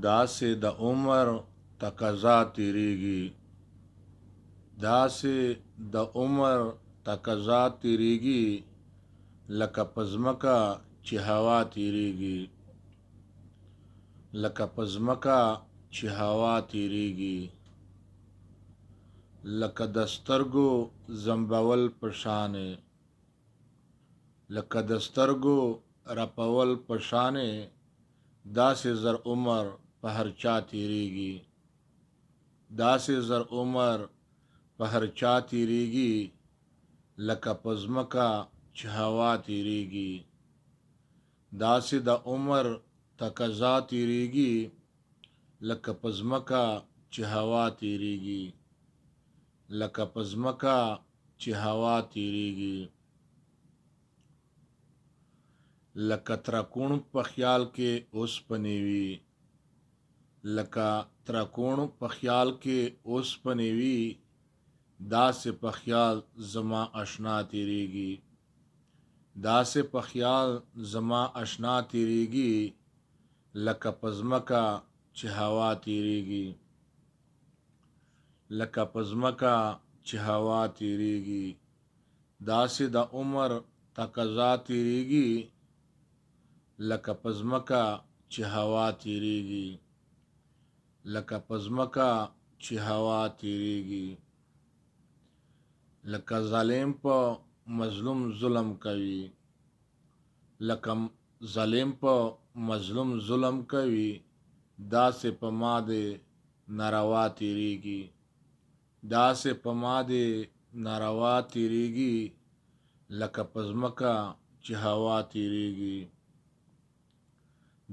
داسې د عمر تقاضا تیریږي، داسې د عمر تقاضا تیریږي، لکه په ځمکه چې هوا تیریږي، لکه په ځمکه چې هوا تیریږي، لکه د سترګو زمبول په شانې، لکه د سترګو رپول په شانې، داسې زر عمر په هر چا تیریږي، داسې زر عمر په هر چا تیریږي، لکه په ځمکه چې هوا تیریږي. داسې د عمر تقاضا تیریږي، لکه په ځمکه چې هوا تیریږي، لکه په ځمکه چې هوا تیریږي. لکه ترکوڼ په خیال کې اوسپنې وي، لکه ترکوڼ په خیال کې اوسپنې وي، داسې په خیال زما اشنا تیریږي، داسې په خیال زما اشنا تیریږي، لکه په ځمکه چې هوا تیریږي، لکه په ځمکه چې هوا تیریږي. داسې د عمر تقاضا تیریږي، لکه په ځمکه چې هوا تیریږي، لکه په ځمکه چې هوا تیریږي. لکه ظالم په مظلوم ظلم کوي، لکه ظالم په مظلوم ظلم کوي، داسې په ما دې ناروا تیریږي، داسې په ما دې ناروا تیریږي، لکه په ځمکه چې هوا تیریږي.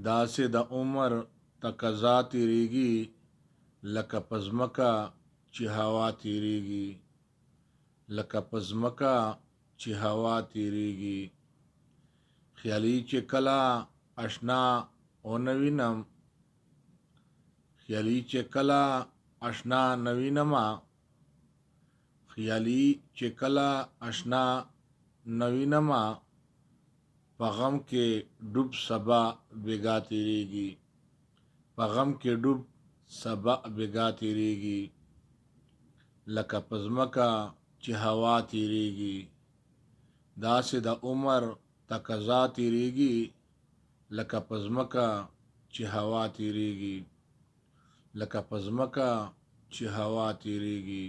داسې د عمر تقاضا تیریږي، لکه په ځمکه چې هوا تیریږي، لکه په ځمکه چې هوا تیریږي. خیالي چې کله اشنا ونه وینم، خیالي چې کله اشنا نه وینمه، خیالي چې کله اشنا نه وینمه، په غم کې ډوب سبا بېګا تیریږي، په غم کې ډوب سبا بېګا تیریږي، لکه په ځمکه چې هوا تیریږي. داسې د عمر تقاضا تیریږي، لکه په ځمکه چې هوا تیریږي، لکه په ځمکه چې هوا تیریږي.